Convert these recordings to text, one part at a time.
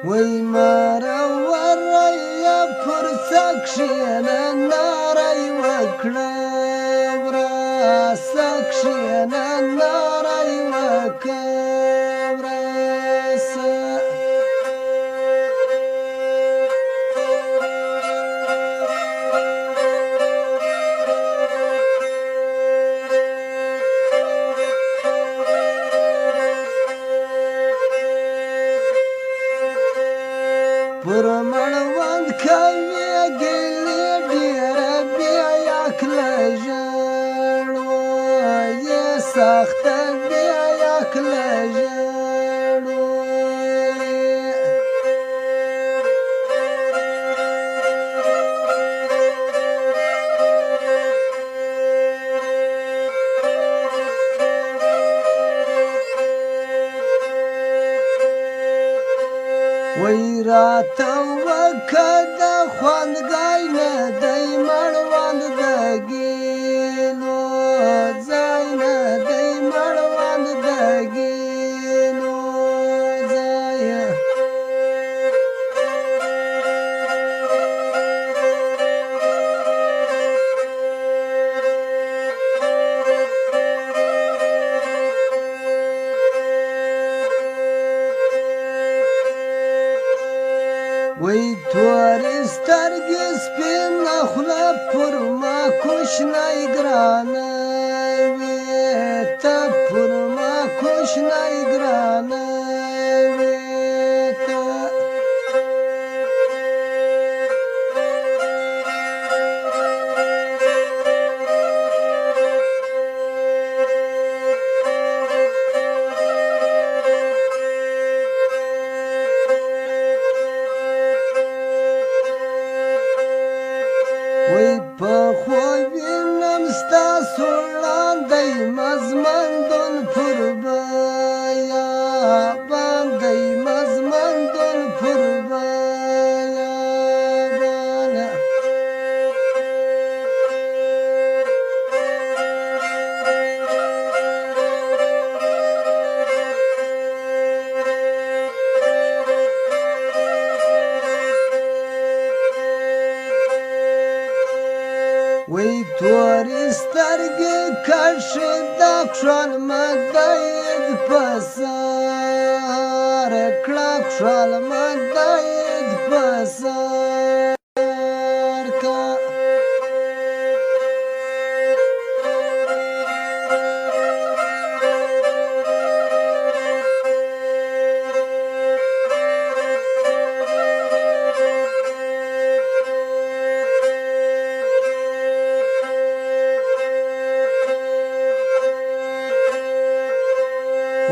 وی مرور یا پر سکشینا ناری وکړه سکشینا ناری وکړه پر مړوند کوي ګلې ډېره بیا یکله ژړو یې سخته بیا یکله ژړو وی راته وکه د خوندګۍ نه دی مړوند د ګیلو ځای نه دی مړوند د ګیلو ځای وی تورې سترګې سپینه خوله پر ما کوشنی ګرانه وې ته پر ما کوشنی ګرانه وې ته وی په خو وینم ستاسو وړاندی مزمندون پر بیا باندی مزمندون پر بیا باندې وی تورې سترګې کښې دا کښل مدید په سر کړه کښل مدید په سر که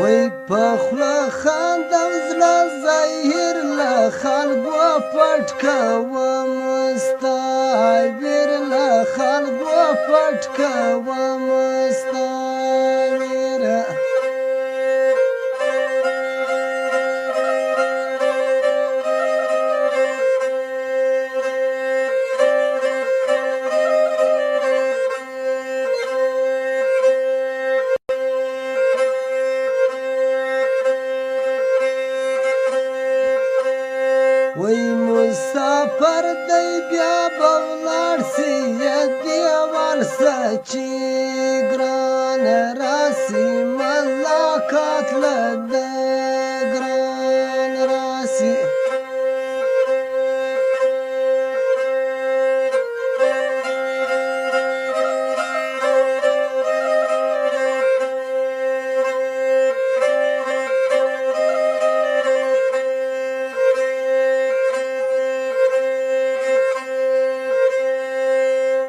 وی په خوله خندم زړه ظاهر له خلکو پټ کوم ستا ویر له خلکو پټ کوم ستا ویره وی مسافر دی بیا به ولاړ سي دیوال څه چې ګران راسي ملاقات له ده ګران راسي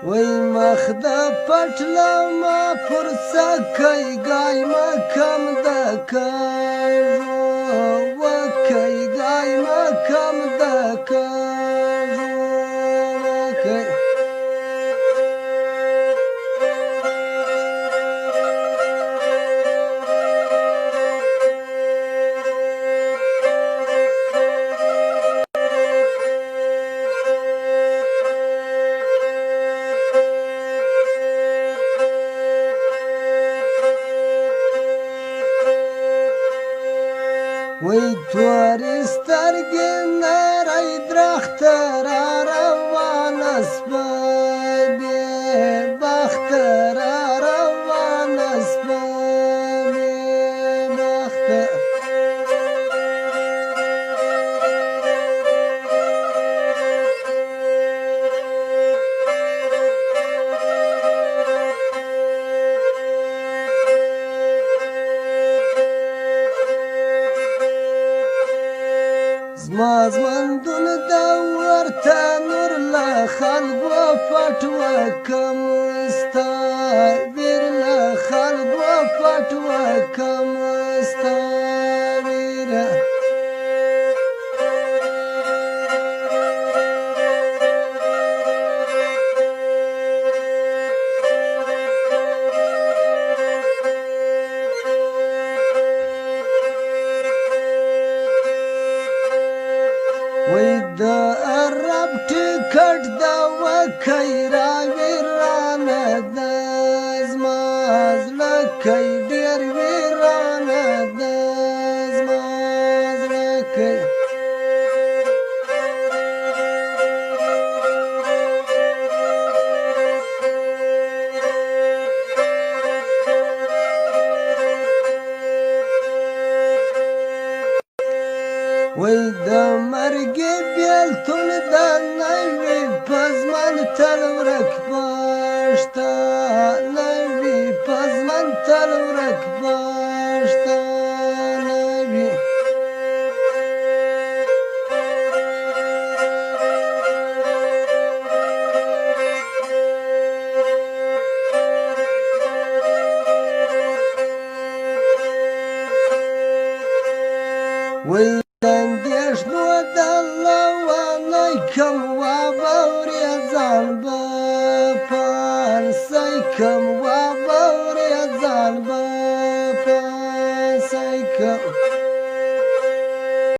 وی مخ د پټ لما پر سکای گای مکم د کاژو وکای گای مکم د کاژو وکای وی تورې سترګې نری درخته را روانه سپه بېبخته را روانه سپه بېبخته زما زمندون د ورته نور له خلکو پټ وکم ستا ویر له خلکو پټ وکم ستا ویره وی د عرب ټکټ د وکی راویرانه د زما زړه کی ډېر ویرانه د زما زړه کی وی د مرګ بیلتون د نوي پزمن تل ورک پاشته نوي پزمن تل ورک پاشته نوي وی اندېښنو د لونی کم وابه ورېځان به پانسی کم وابه